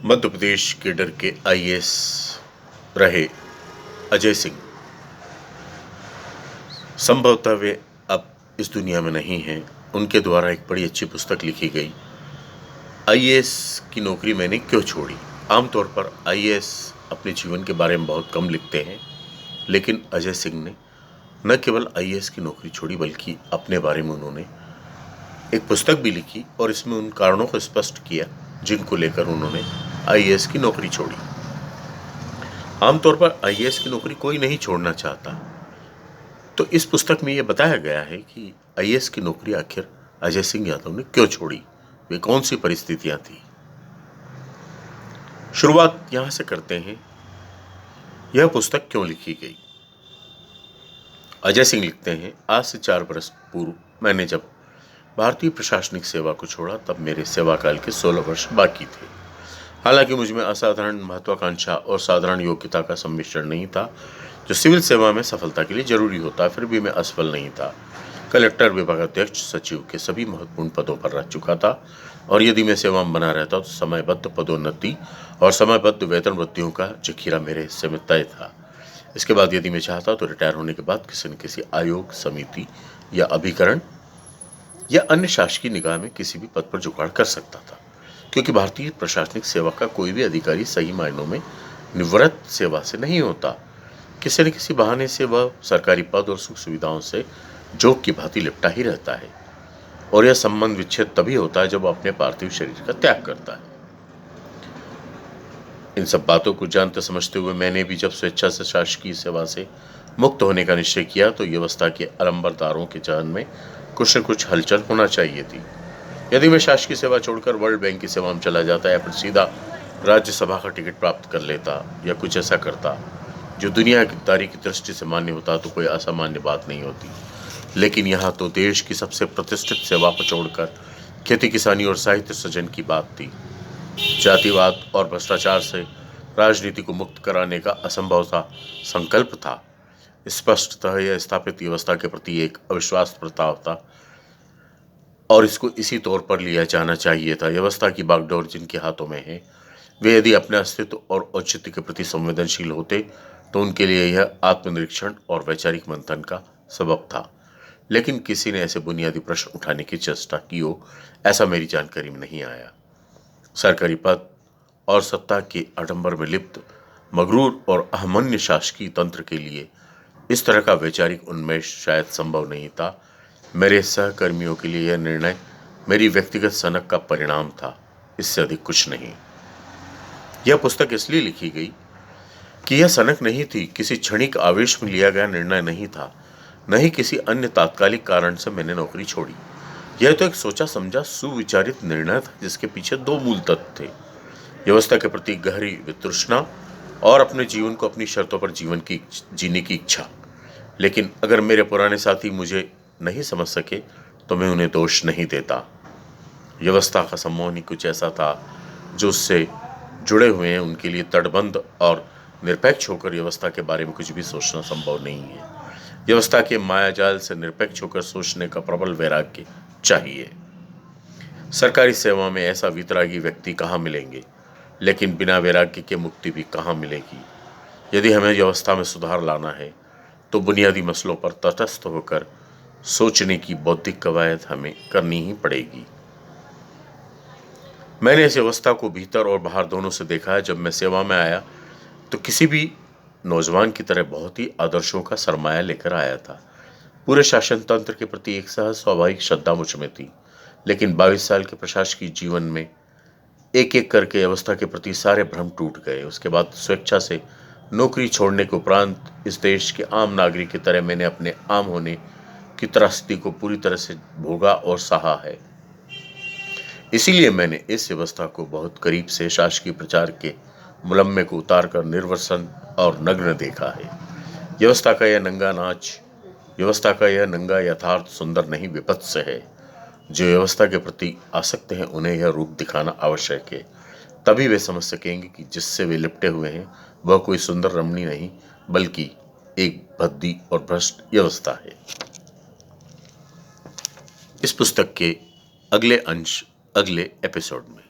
Madhya Pradesh cadre के IAS रहे अजय सिंह संभवतः वे अब इस दुनिया में नहीं हैं। उनके द्वारा एक बड़ी अच्छी पुस्तक लिखी गई, आईएएस की नौकरी मैंने क्यों छोड़ी। आमतौर पर आईएएस अपने जीवन के बारे में बहुत कम लिखते हैं, लेकिन अजय सिंह ने न केवल आईएएस की नौकरी छोड़ी बल्कि अपने बारे में उन्होंने एक पुस्तक भी लिखी और इसमें उन कारणों को स्पष्ट किया जिनको लेकर उन्होंने आईएएस की नौकरी छोड़ी। आमतौर पर आईएएस की नौकरी कोई नहीं छोड़ना चाहता, तो इस पुस्तक में यह बताया गया है कि आईएएस की नौकरी आखिर अजय सिंह यादव ने क्यों छोड़ी, वे कौन सी परिस्थितियां थी। शुरुआत यहां से करते हैं, यह पुस्तक क्यों लिखी गई। अजय सिंह लिखते हैं, आज से 4 वर्ष पूर्व मैंने जब भारतीय प्रशासनिक सेवा को छोड़ा तब मेरे सेवा काल के 16 वर्ष बाकी थे। हालांकि मुझ में असाधारण महत्वाकांक्षा और साधारण योग्यता का सम्मिश्रण नहीं था जो सिविल सेवा में सफलता के लिए जरूरी होता, फिर भी मैं असफल नहीं था। कलेक्टर, विभागाध्यक्ष, सचिव के सभी महत्वपूर्ण पदों पर रह चुका था और यदि मैं सेवा में बना रहता तो समयबद्ध पदोन्नति और समयबद्ध वेतन वृद्धियों का जखीरा मेरे हिस्से में तय था। इसके बाद यदि मैं चाहता तो रिटायर होने के बाद किसी न किसी आयोग, समिति या अभिकरण या अन्य शासकीय निकाय में किसी भी पद पर जुगाड़ कर सकता था, क्योंकि भारतीय प्रशासनिक सेवा का कोई भी अधिकारी सही मायनों में निवृत्त सेवा से नहीं होता। किसी न किसी बहाने से वह सरकारी पद और सुख सुविधाओं से जोक की भांति लिपटा ही रहता है और यह संबंध विच्छेद तभी होता है जब वह अपने पार्थिव शरीर का त्याग करता है। इन सब बातों को जानते समझते हुए मैंने भी जब स्वेच्छा से शासकीय सेवा से मुक्त होने का निश्चय किया तो व्यवस्था के अलंबरदारों के चयन में कुछ न कुछ हलचल होना चाहिए थी। यदि मैं शासकीय सेवा छोड़कर वर्ल्ड बैंक की सेवा में चला जाता या फिर सीधा राज्यसभा का टिकट प्राप्त कर लेता या कुछ ऐसा करता जो दुनियादारी की दृष्टि से मान्य होता तो कोई असामान्य बात नहीं होती, लेकिन यहाँ तो देश की सबसे प्रतिष्ठित सेवा पर छोड़कर खेती किसानी और साहित्य सृजन की बात थी। जातिवाद और भ्रष्टाचार से राजनीति को मुक्त कराने का असंभव सा संकल्प था। स्पष्टतः यह स्थापित व्यवस्था के प्रति एक अविश्वास प्रस्ताव था और इसको इसी तौर पर लिया जाना चाहिए था। व्यवस्था की बागडोर जिनके हाथों में है, वे यदि अपने अस्तित्व और औचित्य के प्रति संवेदनशील होते तो उनके लिए यह आत्मनिरीक्षण और वैचारिक मंथन का सबब था, लेकिन किसी ने ऐसे बुनियादी प्रश्न उठाने की चेष्टा की हो ऐसा मेरी जानकारी में नहीं आया। सरकारी पद और सत्ता के आडंबर में लिप्त मगरूर और अहमन्य शासकीय तंत्र के लिए इस तरह का वैचारिक उन्मेष शायद संभव नहीं था। मेरे सहकर्मियों के लिए यह निर्णय मेरी व्यक्तिगत सनक का परिणाम था, इससे अधिक कुछ नहीं। यह पुस्तक इसलिए लिखी गई कि यह सनक नहीं थी, किसी क्षणिक आवेश में लिया गया निर्णय नहीं था, न ही किसी अन्य तात्कालिक कारण से मैंने नौकरी छोड़ी। यह तो एक सोचा समझा सुविचारित निर्णय था जिसके पीछे 2 मूल तत्व थे, व्यवस्था के प्रति गहरी वितृष्णा और अपने जीवन को अपनी शर्तों पर जीने की इच्छा। लेकिन अगर मेरे पुराने साथी मुझे नहीं समझ सके तो मैं उन्हें दोष नहीं देता। व्यवस्था का सम्मोहन ही कुछ ऐसा था जो उससे जुड़े हुए हैं, उनके लिए तटबंध और निरपेक्ष होकर व्यवस्था के बारे में कुछ भी सोचना संभव नहीं है। व्यवस्था के मायाजाल से निरपेक्ष होकर सोचने का प्रबल वैराग्य चाहिए। सरकारी सेवा में ऐसा वितरागी व्यक्ति कहाँ मिलेंगे, लेकिन बिना वैराग्य के मुक्ति भी कहाँ मिलेगी। यदि हमें व्यवस्था में सुधार लाना है तो बुनियादी मसलों पर तटस्थ होकर सोचने की बौद्धिक कवायद हमें करनी ही पड़ेगी। मैंने इस व्यवस्था को भीतर और बाहर दोनों से देखा है। जब मैं सेवा में आया तो किसी भी नौजवान की तरह बहुत ही आदर्शों का सरमाया लेकर आया था। पूरे शासन तंत्र के प्रति एक सहज स्वाभाविक श्रद्धा मुझ में थी, लेकिन 22 साल के प्रशासकीय जीवन में एक एक करके व्यवस्था के प्रति सारे भ्रम टूट गए। उसके बाद स्वेच्छा से नौकरी छोड़ने के उपरांत इस देश के आम नागरिक की तरह मैंने अपने आम होने की त्रासदी को पूरी तरह से भोगा और सहा है। इसीलिए मैंने इस व्यवस्था को बहुत करीब से शासकीय प्रचार के मुलम्मे को उतार कर निर्वसन और नग्न देखा है। व्यवस्था का यह नंगा यथार्थ सुंदर नहीं विपत्स है। जो व्यवस्था के प्रति आसक्त हैं उन्हें यह रूप दिखाना आवश्यक है, तभी वे समझ सकेंगे कि जिससे वे लिपटे हुए हैं वह कोई सुंदर रमणी नहीं बल्कि एक भद्दी और भ्रष्ट व्यवस्था है। इस पुस्तक के अगले अंश अगले एपिसोड में।